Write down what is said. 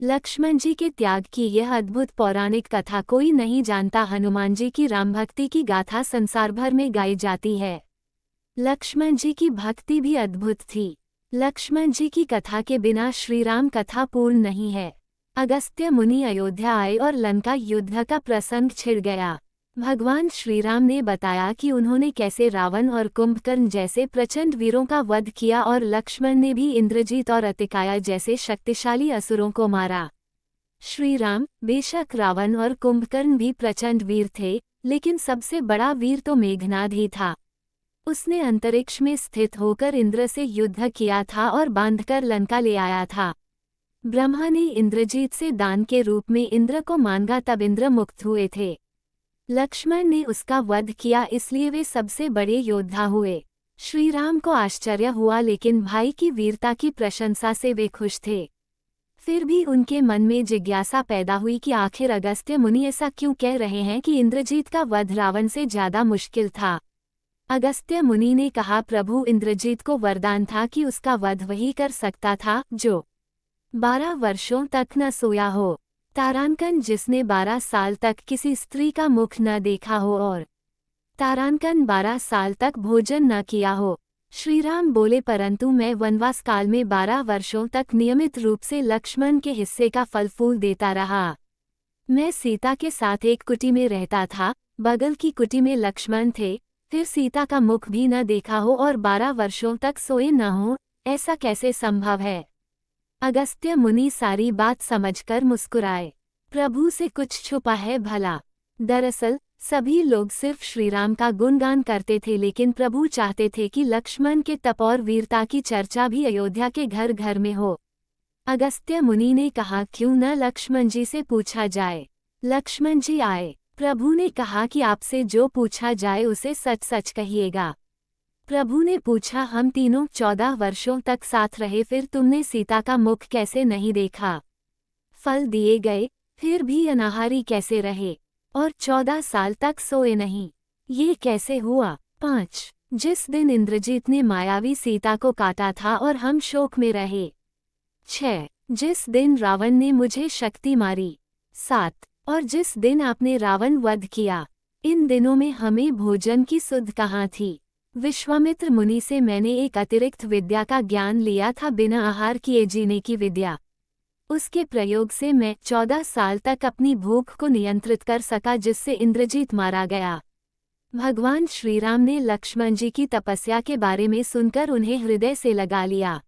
लक्ष्मण जी के त्याग की यह अद्भुत पौराणिक कथा कोई नहीं जानता। हनुमान जी की राम भक्ति की गाथा संसार भर में गाई जाती है। लक्ष्मण जी की भक्ति भी अद्भुत थी। लक्ष्मण जी की कथा के बिना श्री राम कथा पूर्ण नहीं है। अगस्त्य मुनि अयोध्या आए और लंका युद्ध का प्रसंग छिड़ गया। भगवान श्री राम ने बताया कि उन्होंने कैसे रावण और कुंभकर्ण जैसे प्रचंड वीरों का वध किया और लक्ष्मण ने भी इंद्रजीत और अतिकाया जैसे शक्तिशाली असुरों को मारा। श्री राम, बेशक रावण और कुंभकर्ण भी प्रचंड वीर थे, लेकिन सबसे बड़ा वीर तो मेघनाद ही था। उसने अंतरिक्ष में स्थित होकर इंद्र से युद्ध किया था और बांधकर लंका ले आया था। ब्रह्मा ने इंद्रजीत से दान के रूप में इंद्र को मांगा, तब इंद्र मुक्त हुए थे। लक्ष्मण ने उसका वध किया, इसलिए वे सबसे बड़े योद्धा हुए। श्री राम को आश्चर्य हुआ, लेकिन भाई की वीरता की प्रशंसा से वे खुश थे। फिर भी उनके मन में जिज्ञासा पैदा हुई कि आखिर अगस्त्य मुनि ऐसा क्यों कह रहे हैं कि इंद्रजीत का वध रावण से ज्यादा मुश्किल था। अगस्त्य मुनि ने कहा, प्रभु, इंद्रजीत को वरदान था कि उसका वध वही कर सकता था जो 12 वर्षों तक न सोया हो। तारांकन, जिसने 12 साल तक किसी स्त्री का मुख न देखा हो, और तारांकन 12 साल तक भोजन न किया हो। श्रीराम बोले, परंतु मैं वनवास काल में 12 वर्षों तक नियमित रूप से लक्ष्मण के हिस्से का फल फूल देता रहा। मैं सीता के साथ एक कुटी में रहता था, बगल की कुटी में लक्ष्मण थे, फिर सीता का मुख भी न देखा हो और 12 वर्षों तक सोए न हो, ऐसा कैसे संभव है। अगस्त्य मुनि सारी बात समझकर मुस्कुराए। प्रभु से कुछ छुपा है भला। दरअसल सभी लोग सिर्फ श्रीराम का गुणगान करते थे, लेकिन प्रभु चाहते थे कि लक्ष्मण के तप और वीरता की चर्चा भी अयोध्या के घर घर में हो। अगस्त्य मुनि ने कहा, क्यों न लक्ष्मण जी से पूछा जाए। लक्ष्मण जी आए। प्रभु ने कहा कि आपसे जो पूछा जाए उसे सच सच कहिएगा। प्रभु ने पूछा, हम तीनों 14 वर्षों तक साथ रहे, फिर तुमने सीता का मुख कैसे नहीं देखा। फल दिए गए, फिर भी अनाहारी कैसे रहे, और 14 साल तक सोए नहीं, ये कैसे हुआ। 5. जिस दिन इंद्रजीत ने मायावी सीता को काटा था और हम शोक में रहे। 6. जिस दिन रावण ने मुझे शक्ति मारी। 7. और जिस दिन आपने रावण वध किया। इन दिनों में हमें भोजन की सुध कहाँ थी। विश्वामित्र मुनि से मैंने एक अतिरिक्त विद्या का ज्ञान लिया था, बिना आहार किए जीने की विद्या। उसके प्रयोग से मैं 14 साल तक अपनी भूख को नियंत्रित कर सका, जिससे इंद्रजीत मारा गया। भगवान श्रीराम ने लक्ष्मण जी की तपस्या के बारे में सुनकर उन्हें हृदय से लगा लिया।